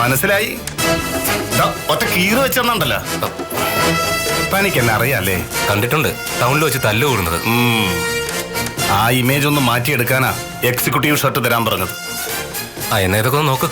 മനസ്സിലായി. ഒറ്റ കീറ് വെച്ചെന്നുണ്ടല്ലോ. തനിക്ക് എന്നെ അറിയാല്ലേ? കണ്ടിട്ടുണ്ട്, ടൗണിൽ വെച്ച് തല്ല് കൂടുന്നത്. ആ ഇമേജ് ഒന്ന് മാറ്റിയെടുക്കാനാ എക്സിക്യൂട്ടീവ് ഷർട്ട് തരാൻ പറഞ്ഞത്. എന്നെ ഇതൊക്കെ ഒന്ന് നോക്ക്.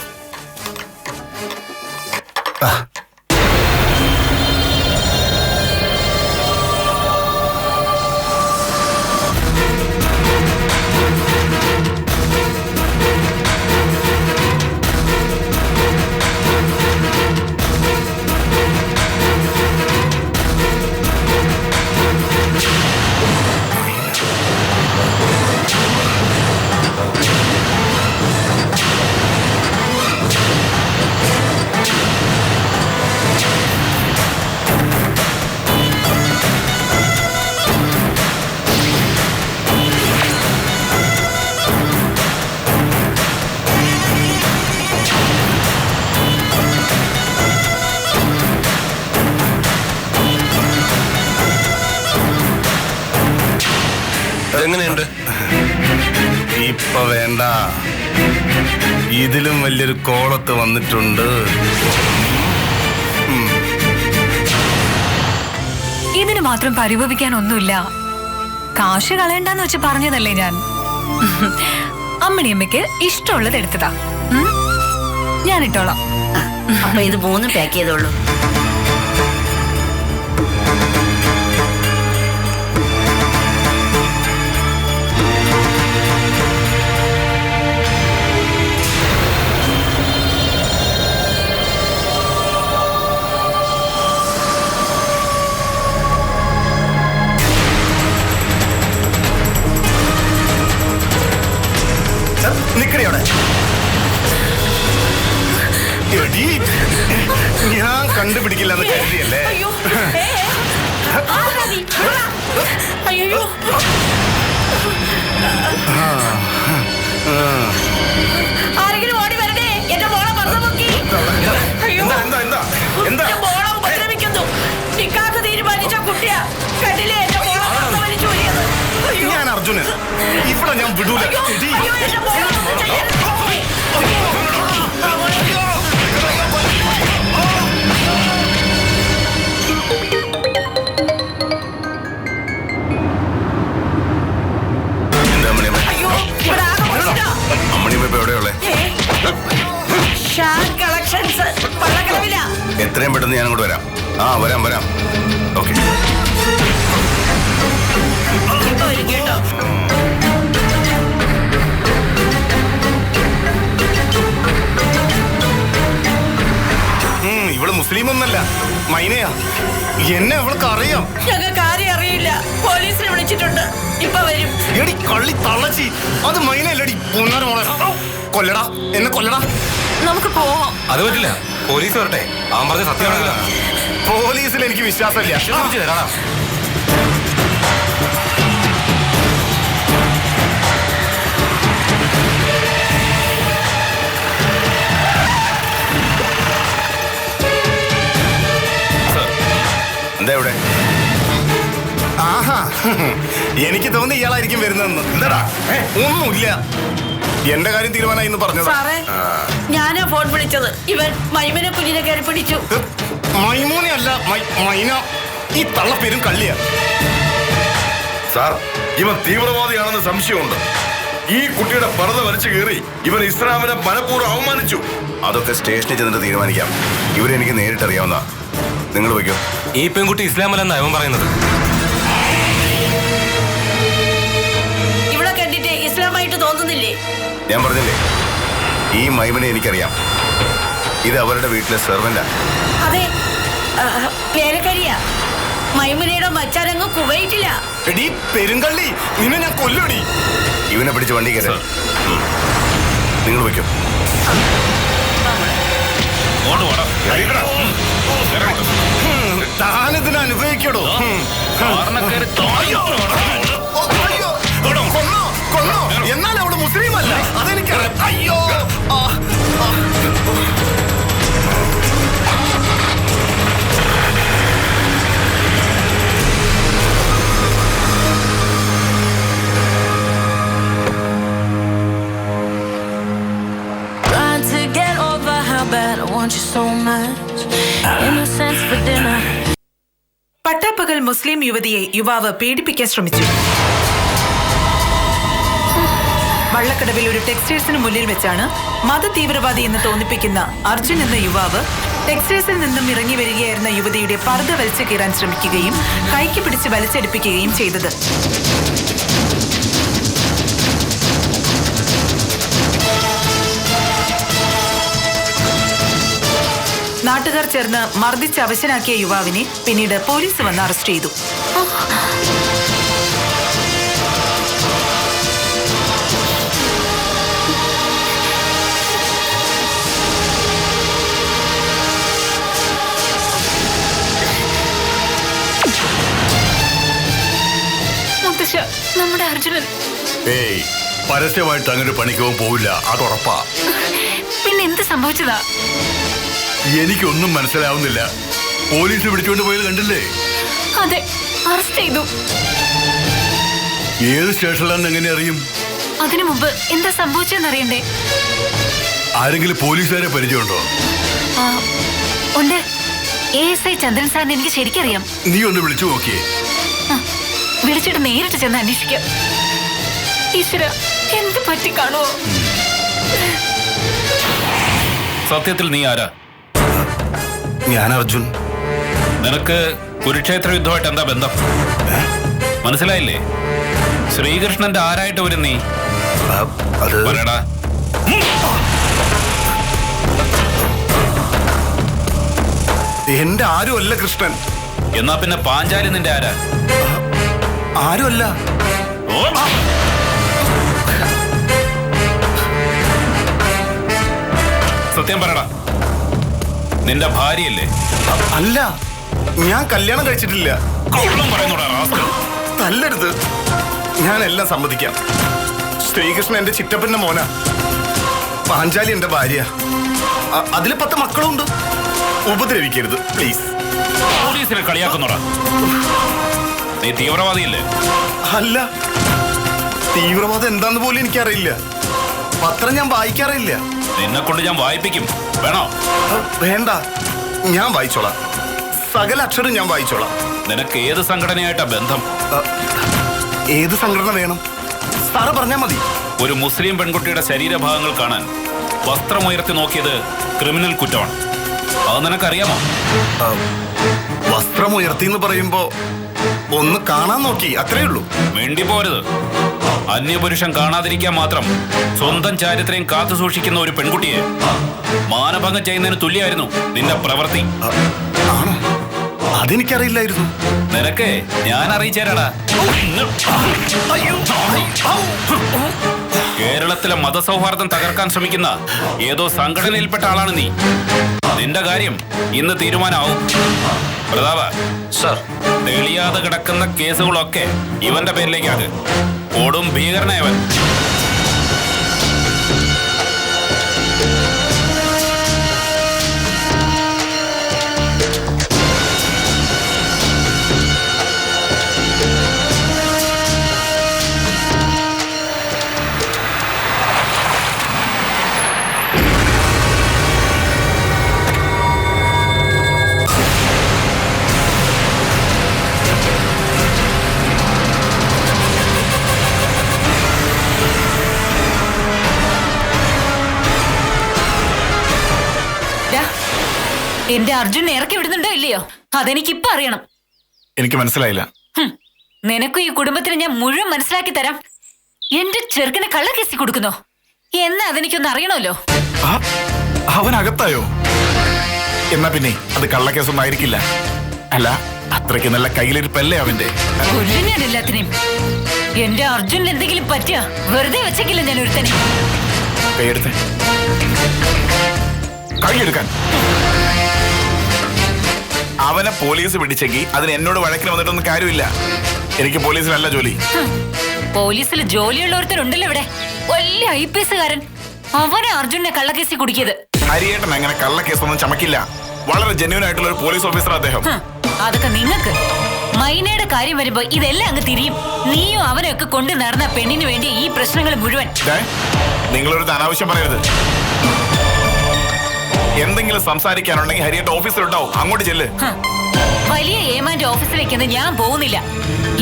എങ്ങനെയുണ്ട്? ഇപ്പൊ വേണ്ട, ഇതിലും വലിയൊരു കോളത്ത് വന്നിട്ടുണ്ട്. ഇതിന് മാത്രം പരിഭവിക്കാനൊന്നുമില്ല. കാശ് കളയണ്ടെന്ന് വെച്ച് പറഞ്ഞതല്ലേ ഞാൻ. അമ്മണിയമ്മയ്ക്ക് ഇഷ്ടമുള്ളത് എടുത്തതാ. ഞാൻ ഇട്ടോളാം. അപ്പൊ ഇത് 3 പാക്ക് ചെയ്തോളൂ. നിക്കടിയോടെ. ഞാൻ കണ്ടുപിടിക്കില്ലെന്ന് കരുതിയല്ലേ? ആരെങ്കിലും ഓടി വരണേ, എന്റെ മോളെ മറന്നുപോക്കി. എന്താ മോളെ ഉപദ്രവിക്കുന്നു. നിക്കാക്ക് തീരുമാനിച്ച കുട്ടിയാ. കണ്ടില്ലേ എന്റെ മോളെ വലിച്ചു പോയത്. ഞാൻ അർജുനൻ, ഇവിടെ ഞാൻ വിടൂല. എത്രയും പെട്ടെന്ന് ഞാൻ അങ്ങോട്ട് വരാം. വരാം. ഓക്കെ. ഇവള് മുസ്ലിം ഒന്നല്ല, മൈനയാ. എന്നെ അവൾക്ക് അറിയാം. ഞങ്ങൾക്ക് ആരെയും അറിയില്ല. പോലീസിനെ വിളിച്ചിട്ടുണ്ട്, ഇപ്പൊ വരും. എടി കള്ളി തള്ളച്ചി, അത് മൈനയല്ലടി. മോളെ കൊല്ലടാ, എന്നെ കൊല്ലടാ. നമുക്ക് പോവാം. അത് പറ്റില്ല, പോലീസ് വരട്ടെ. അവൻ പറഞ്ഞ സത്യമാണെങ്കിലോ? പോലീസിൽ എനിക്ക് വിശ്വാസമില്ല. എന്താ ഇവിടെ? എനിക്ക് തോന്നി ഇയാളായിരിക്കും വരുന്നതെന്ന്. എന്താടാ? ഒന്നുമില്ല, എന്റെ കാര്യം തീരുമാനമായി എന്ന് പറഞ്ഞത്. ഞാനാ ഫോൺ വിളിച്ചത്. ഇവൻ മൈമനെ കുഞ്ഞിനെ കയറി പിടിച്ചു. മൈമൂനെ അല്ല, മൈന. ഈ തള്ളപ്പേരും കള്ളിയാ. സാർ, ഇവൻ തീവ്രവാദിയാണെന്ന് സംശയമുണ്ട്. ഈ കുട്ടിയുടെ പർദ്ദ വലിച്ചു കീറി ഇവൻ ഇസ്ലാമിനെ മനഃപൂർവ്വം അവമാനിച്ചു. അതൊക്കെ സ്റ്റേഷനിൽ ചെന്നിട്ട് തീരുമാനിക്കാം. ഇവരെനിക്ക് നേരിട്ടറിയാവുന്ന. നിങ്ങൾ വയ്ക്കോ. ഈ പെൺകുട്ടി ഇസ്ലാമല്ലെന്നാ അവൻ പറയുന്നത്. ഇവിടെ കണ്ടിട്ട് ഇസ്ലാമായിട്ട് തോന്നുന്നില്ലേ? ഞാൻ പറഞ്ഞില്ലേ, ഈ മൈമനെ എനിക്കറിയാം. ഇത് അവരുടെ വീട്ടിലെ സെർവന്റാ. അതെ, വേലക്കരിയാ. മൈമുനയുടെ മച്ചാരങ്ങ് കുവൈറ്റില്ല. എടീ പെരുങ്കള്ളി, നിന്നെ ഞാൻ കൊല്ലുടി. ഇവനെ പിടിച്ച് വണ്ടി കയറി. നിങ്ങൾ വയ്ക്കോ. താനിതിനെ അനുഭവിക്കടോ. കൊന്നോ? എന്നാൽ അവള് മുസ്ലിം അല്ല, അതെനിക്കറിയാം. അയ്യോ. പട്ടാപ്പകൽ മുസ്ലിം യുവതിയെ യുവാവ് പീഡിപ്പിക്കാൻ ശ്രമിച്ചു. വള്ളക്കടവിൽ ഒരു ടെക്സ്റ്റൈൽസിന് മുന്നിൽ വെച്ചാണ് മതതീവ്രവാദി എന്ന് തോന്നിപ്പിക്കുന്ന അർജുൻ എന്ന യുവാവ് ടെക്സ്റ്റൈൽസിൽ നിന്നും ഇറങ്ങി വരികയായിരുന്ന യുവതിയുടെ പർദ്ദ വലിച്ചു കീറാൻ ശ്രമിക്കുകയും കൈക്ക് പിടിച്ച് വലിച്ചെടുപ്പിക്കുകയും ചെയ്തത്. നാട്ടുകാർ ചേർന്ന് മർദ്ദിച്ച് അവശനാക്കിയ യുവാവിനെ പിന്നീട് പോലീസ് വന്ന് അറസ്റ്റ് ചെയ്തു. നമ്മുടെ അർജുനൻ ഏയ് പരസ്യമായിട്ട് അങ്ങനെ പണിക്കവും പോവില്ല, അത് ഉറപ്പാ. പിന്നെ എന്ത് സംഭവിച്ചതാ? എനിക്കൊന്നും മനസ്സിലാവുന്നില്ല. പോലീസ് പിടിച്ചുകൊണ്ട് പോയത് കണ്ടില്ലേ? അതെ, അറസ്റ്റ് ചെയ്തു. ഏത് സ്റ്റേഷനിലാണെന്ന് എങ്ങനെ അറിയും? അതിനു മുമ്പ് എന്താ സംഭവിച്ചെന്നറിയണ്ടേ? ആരെങ്കിലും പോലീസുകാരെ പരിചയമുണ്ടോ? ഉണ്ട്. ASI ചന്ദ്രൻ സാറിന് എനിക്ക് ശരിക്കറിയാം. നീ ഒന്ന് വിളിച്ചു നോക്കിയേ. വിളിച്ചിട്ട് നേരിട്ട് ചെന്ന് അന്വേഷിക്കാം. ഈശ്വര, എന്ത് പറ്റി കാണുമോ? സത്യത്തിൽ നീ ആരാ? ഞാൻ അർജുൻ. നിനക്ക് കുരുക്ഷേത്ര യുദ്ധമായിട്ട് എന്താ ബന്ധം? മനസ്സിലായില്ലേ? ശ്രീകൃഷ്ണന്റെ ആരായിട്ട് വരും നീ? പറയടാ. എന്റെ ആരുമല്ല കൃഷ്ണൻ. എന്നാ പിന്നെ പാഞ്ചാലി നിന്റെ ആരാ? ആരുമല്ല. സത്യം പറയടാ, നിന്റെ ഭാര്യയല്ലേ? അല്ല, ഞാൻ കല്യാണം കഴിച്ചിട്ടില്ല. കള്ളം പറയുന്നോടാ റാസ്കൽ. തല്ലരുത്, ഞാനെല്ലാം സമ്മതിക്കാം. ശ്രീകൃഷ്ണൻ എന്റെ ചിറ്റപ്പന്റെ മോനാ, പാഞ്ചാലി എന്റെ ഭാര്യ. അതിൽ 10 മക്കളുണ്ട്. ഉപദ്രവിക്കരുത് പ്ലീസ്. പോലീസിനെ കളിയാക്കുന്നോടാ. നീ തീവ്രവാദിയല്ലേ? അല്ല, തീവ്രവാദം എന്താന്ന് പോലും എനിക്കറിയില്ല. പത്രം ഞാൻ വായിക്കാറില്ല. നിന്നെ കൊണ്ട് ഞാൻ വായിപ്പിക്കും. വേണോ? വേണ്ട, ഞാൻ വായിച്ചോളാം. സകല അക്ഷരം ഞാൻ വായിച്ചോളാം. നിനക്ക് ഏത് സംഘടനയായിട്ടാ ബന്ധം? ഏത് സംഘടന വേണം സാറ് പറഞ്ഞാ മതി. ഒരു മുസ്ലിം പെൺകുട്ടിയുടെ ശരീരഭാഗങ്ങൾ കാണാൻ വസ്ത്രമുയർത്തി നോക്കിയത് ക്രിമിനൽ കുറ്റമാണ്. അത് നിനക്കറിയാമോ? വസ്ത്രം ഉയർത്തി എന്ന് പറയുമ്പോ ഒന്ന് കാണാൻ നോക്കി, അത്രേ ഉള്ളൂ. വേണ്ടി പോരുത്. അന്യപുരുഷൻ കാണാതിരിക്കാൻ മാത്രം സ്വന്തം ചാരിത്രം കാത്തു സൂക്ഷിക്കുന്ന ഒരു പെൺകുട്ടിയെ മാനഭംഗം ചെയ്യുന്നതിന് തുല്യമായിരുന്നു നിന്റെ പ്രവൃത്തി. ആണോ? അതെനിക്കറിയില്ലായിരുന്നു. നിനക്ക് ഞാൻ അറിയിച്ചേരാടാ. കേരളത്തിലെ മതസൗഹാർദ്ദം തകർക്കാൻ ശ്രമിക്കുന്ന ഏതോ സംഘടനയിൽപ്പെട്ട ആളാണ് നീ. നിന്റെ കാര്യം ഇന്ന് തീരുമാനമാവും. പ്രതാപ സർ, തെളിയാതെ കിടക്കുന്ന കേസുകളൊക്കെ ഇവന്റെ പേരിലേക്കാണ്. ഓടും ഭീകരനായവൻ. എന്റെ അർജുനെ ഇറക്കി വിടുന്നുണ്ടോ ഇല്ലയോ? അതെനിക്കിപ്പോ അറിയണം. എനിക്ക് മനസ്സിലായില്ല. നിനക്കും ഈ കുടുംബത്തിന് ഞാൻ മുഴുവൻ മനസ്സിലാക്കി തരാം. എന്റെ ചെറുക്കനെ കള്ളക്കേസി കൊടുക്കുന്നോ എന്നാ അതെനിക്കൊന്ന് അറിയണമല്ലോ. അവനകത്തായോ? എന്നാ പിന്നെ അത് കള്ളക്കേസൊന്നും ആയിരിക്കില്ല. അല്ല, അത്രയ്ക്ക് നല്ല കയ്യിലിരിപ്പല്ലേ അവന്റെ. കൊല്ലും ഞാൻ എല്ലാത്തിനെയും. എന്റെ അർജുനിൽ എന്തെങ്കിലും പറ്റിയ വെറുതെ വെച്ചേക്കില്ല ഞാൻ ഒരുത്തനെ. കൈയെടുത്ത് കൈയെടുക്കാൻ. അവനെ പോലീസ് പിടിച്ചെങ്കിൽ അതിന് എന്നോട് വഴക്കിന് വന്നിട്ടൊന്നും കാര്യമില്ല. എനിക്ക് പോലീസിലല്ല ജോലി. പോലീസിൽ ജോലിയുള്ളവരുത്തരുണ്ടല്ലോ ഇവിടെ, വലിയ IPS കാരൻ. അവനെ അർജുനെ കള്ളക്കേസി കുടിക്കിയത്. ഹരിയേട്ടൻ അങ്ങനെ കള്ളക്കേസൊന്നും ചമക്കില്ല. വളരെ ജെന്യൂൻ ആയിട്ടുള്ള ഒരു പോലീസ് ഓഫീസർ അദ്ദേഹം. അതൊക്കെ നിങ്ങൾക്ക്. മൈനയുടെ കാര്യം വരുമ്പോ ഇതെല്ലാം അങ്ങ് തിരിയും. നീയും അവനെയൊക്കെ കൊണ്ട് നടന്ന പെണ്ണിന് വേണ്ടി ഈ പ്രശ്നങ്ങൾ മുഴുവൻ. നിങ്ങളൊരു അനാവശ്യം പറയരുത്. എന്തെങ്കിലും സംസാരിക്കാനുണ്ടെങ്കിൽ ഹരിയേട്ട ഓഫീസിലുണ്ടാവും, അങ്ങോട്ട് ചെല്ല്. വലിയ ഏമാന്റെ ഓഫീസിലേക്കൊന്നും ഞാൻ പോകുന്നില്ല.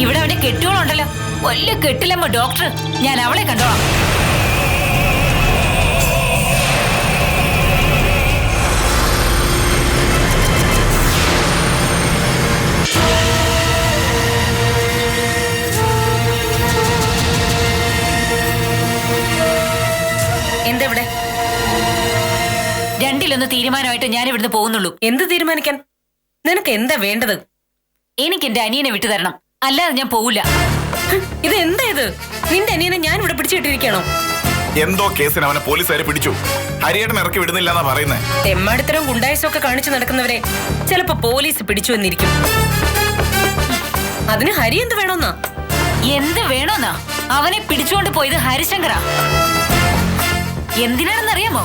ഇവിടെ അവന്റെ കെട്ടുകളുണ്ടല്ലോ, വലിയ കെട്ടിലമ്മ ഡോക്ടർ, ഞാൻ അവളെ കണ്ടോളാം. എന്തെവിടെ? രണ്ടിലൊന്ന് തീരുമാനമായിട്ട് ഞാൻ ഇവിടുന്ന് പോകുന്നുള്ളൂ. എന്ത് തീരുമാനിക്കാൻ? നിനക്ക് എന്താ വേണ്ടത്? എനിക്ക് എന്റെ അനിയനെ വിട്ടുതരണം, അല്ലാതെ ഞാൻ പോവില്ല. ഇത് എന്താ ഇത്? നിന്റെ അനിയനെ ഞാൻ ഇവിടെ പിടിച്ചിട്ടിരിക്കണോ? എന്തോ കേസിന് അവനെ പോലീസുകാരെ പിടിച്ചു. ഹരിയേട്ടൻ ഇറക്കി വിടുന്നില്ല എന്നാ പറയുന്നേ. തെമ്മാടിത്തരവും ഗുണ്ടായസും ഒക്കെ കാണിച്ചു നടക്കുന്നവരെ ചിലപ്പോ പോലീസ് പിടിച്ചു എന്നിരിക്കും. അതിന് ഹരി എന്ത് വേണോന്നാ? എന്ത് വേണോന്നാ? അവനെ പിടിച്ചുകൊണ്ട് പോയത് ഹരിശങ്കറാ. എന്തിനാണെന്നറിയാമോ?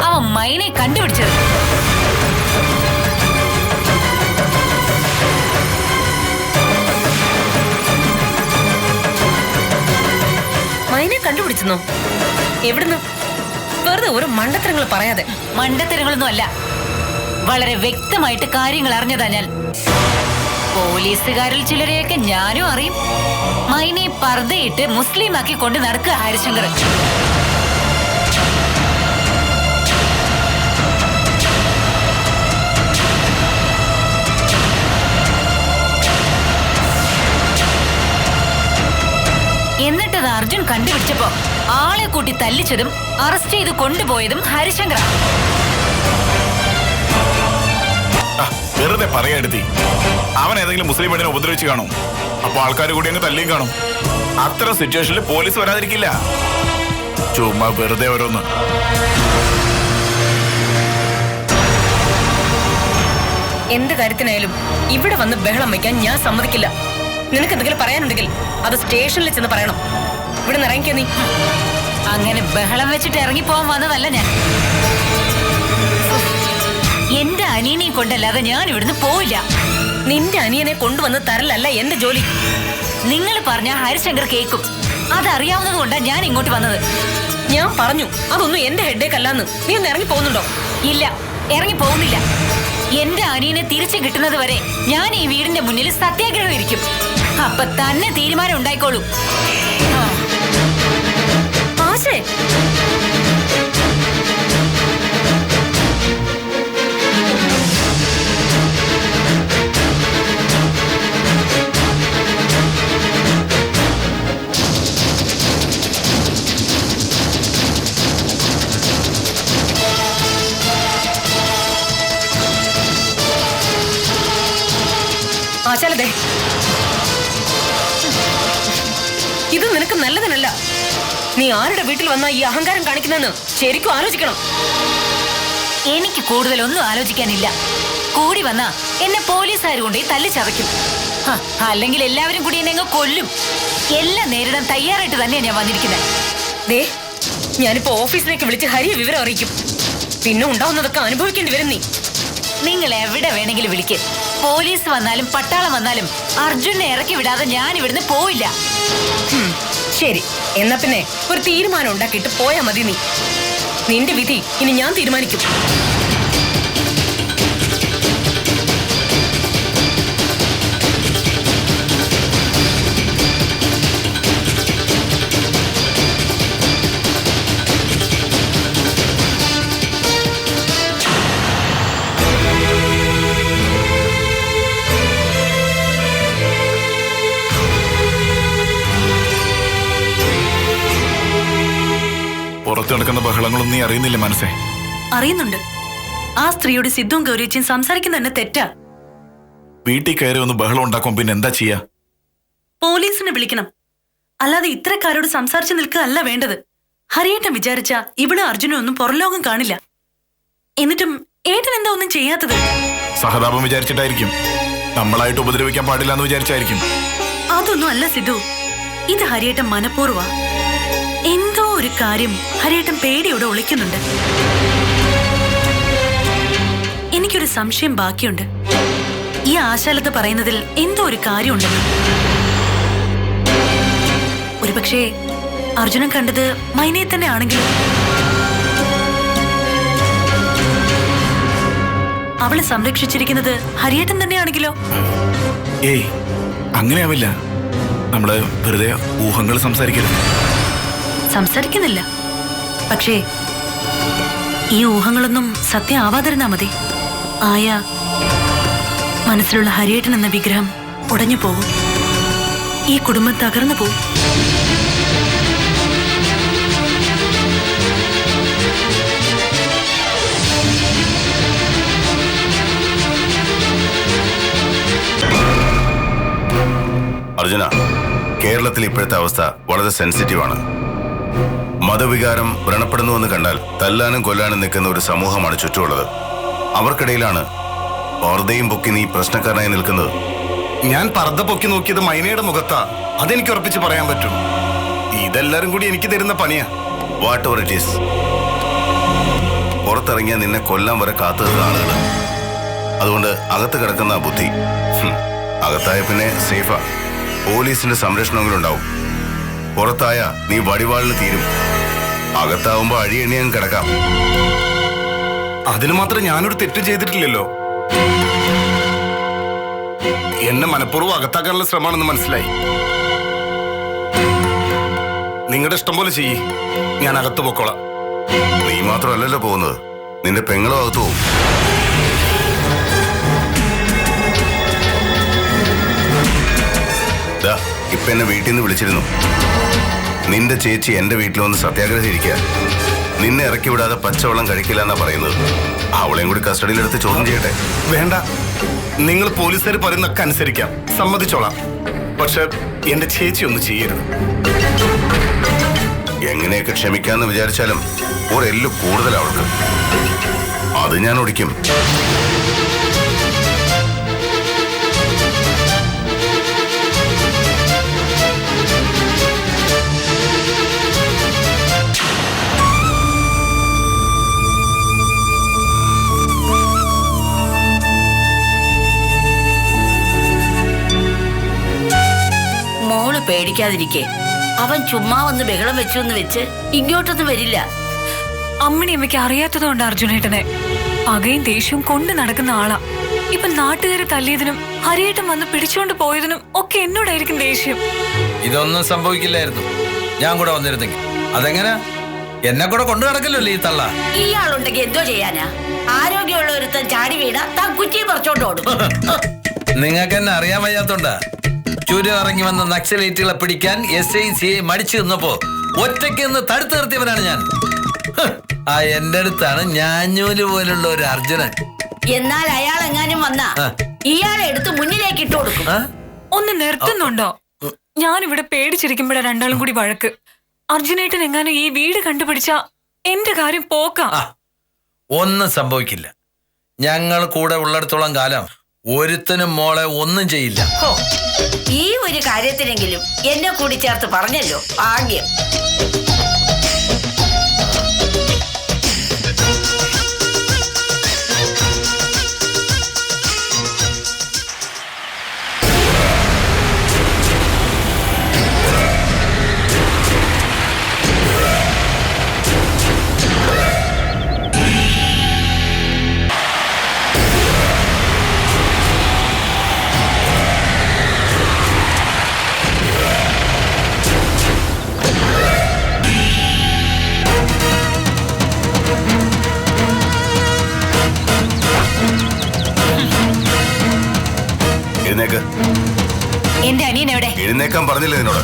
അവൻ മൈനെ കണ്ടുപിടിച്ചത്. മൈനെ കണ്ടുപിടിച്ചെന്നോ? എവിടുന്ന്? വെറുതെ ഒരു മണ്ടത്തരങ്ങൾ പറയാതെ. മണ്ടത്തരങ്ങളൊന്നും അല്ല, വളരെ വ്യക്തമായിട്ട് കാര്യങ്ങൾ അറിഞ്ഞതാ ഞാൻ. പോലീസുകാരിൽ ചിലരെയൊക്കെ ഞാനും അറിയും. മൈനെ പർദ്ദയിട്ട് മുസ്ലിമാക്കി കൊണ്ട് നടക്കുക ഹരിശങ്കർ. എന്നിട്ടത് അർജുൻ കണ്ടുപിടിച്ചപ്പോ ആളെ കൂട്ടി തല്ലിച്ചതും അറസ്റ്റ് ചെയ്ത് കൊണ്ടുപോയതും ഹരിശങ്കറാ. വെറുതെ പറയാടുത്തി. അവൻ ഏതെങ്കിലും മുസ്ലിം പെണ്ണിനെ ഉപദ്രവിച്ച് കാണും, അപ്പൊ ആൾക്കാർ കൂടി അങ്ങ് തല്ലിയും കാണും. അത്തരം സിറ്റുവേഷനിൽ പോലീസ് വരാതിരിക്കില്ല. ചുമ്മാ വെറുതെ ഓരോന്ന്. എന്ത് കാര്യത്തിനായാലും ഇവിടെ വന്ന് ബഹളം വയ്ക്കാൻ ഞാൻ സമ്മതിക്കില്ല. നിനക്ക് എന്തെങ്കിലും പറയാനുണ്ടെങ്കിൽ അത് സ്റ്റേഷനിൽ ചെന്ന് പറയണം. ഇവിടെ നിന്ന് ഇറങ്ങിക്കോ നീ. അങ്ങനെ ബഹളം വെച്ചിട്ട് ഇറങ്ങിപ്പോവാൻ വന്നതല്ല ഞാൻ. എന്റെ അനിയനെയും കൊണ്ടല്ലാതെ ഞാൻ ഇവിടുന്ന് പോവില്ല. നിന്റെ അനിയനെ കൊണ്ടുവന്ന് തരലല്ല എന്റെ ജോലി. നിങ്ങൾ പറഞ്ഞ ഹരിശങ്കർ കേൾക്കും. അതറിയാവുന്നത് കൊണ്ടാ ഞാൻ ഇങ്ങോട്ട് വന്നത്. ഞാൻ പറഞ്ഞു അതൊന്നും എന്റെ ഹെഡേക്കല്ലാന്ന്. നീ ഒന്ന് ഇറങ്ങി പോകുന്നുണ്ടോ? ഇല്ല, ഇറങ്ങി പോകുന്നില്ല. എന്റെ അനിയനെ തിരിച്ചു കിട്ടുന്നത് വരെ ഞാൻ ഈ വീടിന്റെ മുന്നിൽ സത്യാഗ്രഹം ഇരിക്കും. അപ്പൊ തന്നെ തീരുമാനം ഉണ്ടായിക്കോളൂ. ആശേ, ആശാലതേ, ഇത് നിനക്ക് നല്ലതിനല്ല. നീ ആരുടെ വീട്ടിൽ വന്നാ ഈ അഹങ്കാരം കാണിക്കുന്നെന്ന് ശരിക്കും ആലോചിക്കണം. എനിക്ക് കൂടുതലൊന്നും ആലോചിക്കാനില്ല. കൂടി വന്നാ എന്നെ പോലീസുകാർ കൊണ്ടേ തല്ലിച്ചതയ്ക്കും. അല്ലെങ്കിൽ എല്ലാവരും കൂടി എന്നെ അങ്ങ് കൊല്ലും. എല്ലാം നേരിടാൻ തയ്യാറായിട്ട് തന്നെയാ ഞാൻ വന്നിരിക്കുന്നത്. ദേ, ഞാനിപ്പോ ഓഫീസിലേക്ക് വിളിച്ച് ഹരിയെ വിവരം അറിയിക്കും. പിന്നെ ഉണ്ടാവുന്നതൊക്കെ അനുഭവിക്കേണ്ടി വരും നീ. നിങ്ങൾ എവിടെ വേണമെങ്കിലും വിളിക്ക്. പോലീസ് വന്നാലും പട്ടാളം വന്നാലും അർജുനെ ഇറക്കി വിടാതെ ഞാൻ ഇവിടുന്ന് പോയില്ല. ശരി, എന്നാ പിന്നെ ഒരു തീരുമാനം ഉണ്ടാക്കിയിട്ട് പോയാ മതി നീ. നിന്റെ വിധി ഇനി ഞാൻ തീരുമാനിക്കും. പുറത്തു നടക്കുന്ന ബഹളങ്ങളൊന്നും നീ അറിയുന്നില്ല മനസ്സേ? അറിയുന്നുണ്ട്. ആ സ്ത്രീയോട് സിദ്ധുവും ഗൗരിച്ചും സംസാരിക്കുന്ന തന്നെ തെറ്റാ. വീട്ടിൽ കയറി ഒന്ന് ബഹളം ഉണ്ടാക്കും, പിന്നെ എന്താ ചെയ്യാ? പോലീസിനെ വിളിക്കണം. അല്ലാതെ ഇത്തരക്കാരോട് സംസാരിച്ചു നിൽക്കുക അല്ല വേണ്ടത്. ഹരിയേട്ടൻ വിചാരിച്ച ഇവിടെ അർജുനും ഒന്നും പുറംലോകം കാണില്ല. എന്നിട്ടും ഏട്ടൻ എന്താ ഒന്നും ചെയ്യാത്തത്? സഹതാപം വിചാരിച്ചിട്ടായിരിക്കും. നമ്മളായിട്ട് ഉപദ്രവിക്കാൻ പാടില്ല എന്ന് വിചാരിച്ചായിരിക്കും. അതൊന്നും അല്ല സിദ്ധു. ഇത് ഹരിയേട്ടൻ മനഃപൂർവ്വ. എന്തോ ഒരു കാര്യം ഹരിയേട്ടൻ പേടിയോടെ ഒളിക്കുന്നുണ്ട്. എനിക്കൊരു സംശയം ബാക്കിയുണ്ട്. ഈ ആശാലത്ത് പറയുന്നതിൽ എന്തോ ഒരു കാര്യമുണ്ടെന്ന്. ഒരുപക്ഷെ അർജുനൻ കണ്ടത് മൈനയെ തന്നെ ആണെങ്കിലും അവളെ സംരക്ഷിച്ചിരിക്കുന്നത് ഹരിയേട്ടൻ തന്നെയാണെങ്കിലോ? ഏയ് അങ്ങനെയാവില്ല. നമ്മള് വെറുതെ ഊഹങ്ങൾ സംസാരിക്കരുത്. സംസാരിക്കുന്നില്ല, പക്ഷേ ഈ ഊഹങ്ങളൊന്നും സത്യം ആവാതിരുന്നാ മതി. ആയ മനസ്സിലുള്ള ഹരിയേട്ടൻ എന്ന വിഗ്രഹം ഉടഞ്ഞു പോകും. ഈ കുടുംബം തകർന്നു പോകും. അർജുന, കേരളത്തിൽ ഇപ്പോഴത്തെ അവസ്ഥ വളരെ സെൻസിറ്റീവാണ്. മതവികാരം വ്രണപ്പെടുന്നുവെന്ന് കണ്ടാൽ തല്ലാനും കൊല്ലാനും നിൽക്കുന്ന ഒരു സമൂഹമാണ് ചുറ്റുമുള്ളത്. അവർക്കിടയിലാണ് പർദ്ദയും പൊക്കി നീ പ്രശ്നക്കാരനായി നിൽക്കുന്നത്. ഞാൻ പർദ്ദ പൊക്കി നോക്കിയത് മൈനയുടെ മുഖത്താ. അതെനിക്ക് ഉറപ്പിച്ച് പറയാൻ പറ്റും. ഇതെല്ലാരും കൂടി എനിക്ക് തരുന്ന പണിയാ. വാട്ട് എവർ ഇറ്റ് ഈസ്, പുറത്തിറങ്ങിയ നിന്നെ കൊല്ലാൻ വരെ കാത്തു നിൽക്കുന്ന ആളുകൾ. അതുകൊണ്ട് അകത്ത് കിടക്കുന്ന ബുദ്ധി. അകത്തായ പിന്നെ സേഫാ. പോലീസിന്റെ സംരക്ഷണമെങ്കിലും ഉണ്ടാവും. പുറത്തായ നീ വടിവാളിന് തീരും. അകത്താവുമ്പോ അഴിയെണ്ണിയാൻ കിടക്കാം. അതിന് മാത്രം ഞാനൊരു തെറ്റ് ചെയ്തിട്ടില്ലല്ലോ. എന്നെ മനഃപൂർവ്വം അകത്താക്കാനുള്ള ശ്രമമാണെന്ന് മനസ്സിലായി. നിങ്ങളുടെ ഇഷ്ടം പോലെ ചെയ്യ്, ഞാൻ അകത്ത് പൊക്കോളാം. നീ മാത്രമല്ലല്ലോ പോകുന്നത്, നിന്റെ പെങ്ങളും അകത്ത് പോകും. ഇപ്പൊ എന്നെ വീട്ടിൽ നിന്ന് വിളിച്ചിരുന്നു. നിന്റെ ചേച്ചി എന്റെ വീട്ടിൽ വന്ന് സത്യാഗ്രഹം ഇരിക്കുക. നിന്നെ ഇറക്കി വിടാതെ പച്ചവെള്ളം കഴിക്കില്ല എന്നാ പറയുന്നത്. അവളെയും കൂടി കസ്റ്റഡിയിലെടുത്ത് ചോദ്യം ചെയ്യട്ടെ. വേണ്ട, നിങ്ങൾ പോലീസുകാർ പറയുന്നൊക്കെ അനുസരിക്കാം, സമ്മതിച്ചോളാം. പക്ഷെ എന്റെ ചേച്ചി ഒന്നും ചെയ്യരുത്. എങ്ങനെയൊക്കെ ക്ഷമിക്കാന്ന് വിചാരിച്ചാലും ഒരെല്ലു കൂടുതൽ അവൾക്ക്. അത് ഞാൻ ഒടിക്കും. മോള് പേടിക്കാതിരിക്കേ. അവൻ ചുമ്മാ വന്ന് ബഹളം വെച്ചു എന്ന് വെച്ച് ഇങ്ങോട്ടൊന്നും വരില്ല. അമ്മണി അമ്മയ്ക്ക് അറിയാത്തതുകൊണ്ട് അർജുനേട്ടനെ പകയും ദേഷ്യവും കൊണ്ട് നടക്കുന്ന ആളാ. ഇപ്പൊ നാട്ടുകാരെ തല്ലിയതിനും ഹരിയേട്ടൻ വന്ന് പിടിച്ചുകൊണ്ട് പോയതിനും ഒക്കെ എന്നോടായിരിക്കും ദേഷ്യം. ഇതൊന്നും സംഭവിക്കില്ലായിരുന്നു ഞാൻ കൂടെ വന്നിരുന്നെങ്കിൽ. അതെങ്ങനെ എന്നെ കൂടെ കൊണ്ടു നടക്കല്ലോ ഈ തള്ള. ഇയാളുണ്ടെങ്കിൽ എന്തോ ചെയ്യാനാ? ആരോഗ്യമുള്ള ഒരുത്തൻ ചാടി വീണ താൻ കുറ്റിയും പറിച്ചോണ്ട് ഓടും. നിങ്ങൾക്ക് എന്നെ അറിയാൻ വയ്യാത്തോണ്ടാ. ചുരം ഇറങ്ങി വന്ന നക്സലൈറ്റുകളെ പിടിക്കാൻ SICI മടിച്ചു നിന്നപ്പോ ഒറ്റയ്ക്ക് നിന്ന് തടുത്തു നിർത്തിയവനാണ് ഞാൻ. ആ എന്റെ അടുത്താണ് ഞാഞ്ഞൂല് പോലുള്ള ഒരു അർജുനൻ. എന്നാൽ അയാൾ എങ്ങാനും വന്നാ ഇയാളെ എടുത്ത് മുന്നിലേക്ക് ഇട്ടു കൊടുക്കും. ഒന്ന് നിർത്തുന്നുണ്ടോ? ഞാനിവിടെ പേടിച്ചിരിക്കുമ്പോഴാ രണ്ടാളും കൂടി വഴക്ക്. അർജുനേട്ടൻ എങ്ങാനും ഈ വീട് കണ്ടുപിടിച്ച എന്റെ കാര്യം പോക്കാം. ഒന്നും സംഭവിക്കില്ല. ഞങ്ങൾ കൂടെ ഉള്ളിടത്തോളം കാലം ഒരുത്തനും മോളെ ഒന്നും ചെയ്യില്ല. ഈ ഒരു കാര്യത്തിനെങ്കിലും എന്നെ കൂടി ചേർത്ത് പറഞ്ഞല്ലോ, ഭാഗ്യം. എന്റെ അനിയൻ എവിടെ? എഴുന്നേക്കാൻ പറഞ്ഞില്ലേ നിന്നോട്?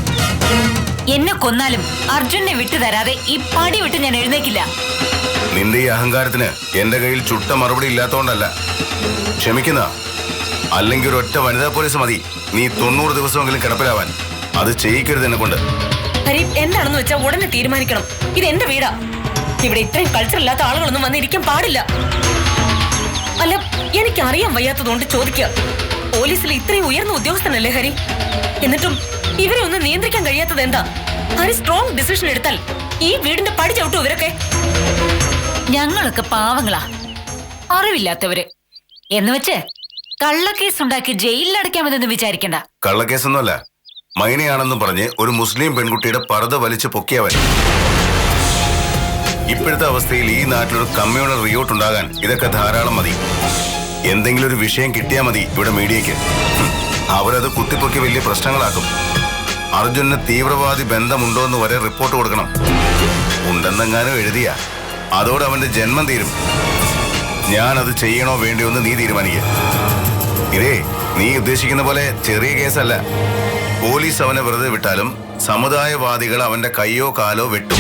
എന്നെ കൊന്നാലും അർജുനെ വിട്ടു തരാതെ ഈ പടി വിട്ട് ഞാൻ എഴുന്നേക്കില്ല. നിന്റെ ഈ അഹങ്കാരത്തിന് എന്റെ കയ്യിൽ ചുട്ട മറുപടി ഇല്ലാത്തോണ്ടല്ല. ക്ഷമിക്കുന്ന അല്ലെങ്കിൽ ഒരു ഒറ്റ വനിതാ പോലീസ് മതി നീ 90 ദിവസമെങ്കിലും കിടപ്പിലാവാൻ. അത് ചെയ്യിക്കരുത് എന്നെ കൊണ്ട്. എന്താണെന്ന് വെച്ചാൽ ഉടനെ തീരുമാനിക്കണം. ഇത് എന്റെ വീടാ. ഇവിടെ ഇത്രയും കൾച്ചർ ഇല്ലാത്ത ആളുകളൊന്നും വന്നിരിക്കാൻ പാടില്ല. അല്ല, എനിക്ക് അറിയാൻ വയ്യാത്തതുകൊണ്ട് ചോദിക്കുക. പോലീസിൽ ഇത്രയും ഉയർന്ന ഉദ്യോഗസ്ഥനല്ലേ ഹരി? എന്നിട്ടും ഇവരെ ഒന്ന് നിയന്ത്രിക്കാൻ കഴിയാത്തത് എന്താ? ഹരി സ്ട്രോങ് ഡിസിഷൻ എടുത്താൽ ഈ വീടിന്റെ പടി ചവിട്ടും ഇവരൊക്കെ. ഞങ്ങളൊക്കെ പാവങ്ങളാ, അറിവില്ലാത്തവര് എന്ന് വെച്ച് കള്ളക്കേസ് ഉണ്ടാക്കി ജയിലിലടയ്ക്കാമെന്നൊന്നും വിചാരിക്കണ്ട. കള്ളക്കേസൊന്നുമല്ല, മൈനയാണെന്നും പറഞ്ഞ് ഒരു മുസ്ലിം പെൺകുട്ടിയുടെ പർദ്ദ വലിച്ചു പൊക്കിയവൻ. ഇപ്പോഴത്തെ അവസ്ഥയിൽ ഈ നാട്ടിലൊരു കമ്മ്യൂണൽ റിയോട്ട് ഉണ്ടാകാൻ ഇതൊക്കെ ധാരാളം മതി. എന്തെങ്കിലും ഒരു വിഷയം കിട്ടിയാൽ മതി ഇവിടെ മീഡിയക്ക്. അവരത് കുത്തിപ്പൊക്കി വലിയ പ്രശ്നങ്ങളാക്കും. അർജുനന് തീവ്രവാദി ബന്ധമുണ്ടോ എന്ന് വരെ റിപ്പോർട്ട് കൊടുക്കണം. ഉണ്ടെന്നെങ്ങാനും എഴുതിയ അതോടെ അവന്റെ ജന്മം തീരും. ഞാനത് ചെയ്യണോ വേണ്ടിയോ എന്ന് നീ തീരുമാനിക്കുക. ഇതേ നീ ഉദ്ദേശിക്കുന്ന പോലെ ചെറിയ കേസല്ല. പോലീസ് അവനെ വെറുതെ വിട്ടാലും സമുദായവാദികൾ അവന്റെ കയ്യോ കാലോ വെട്ടും.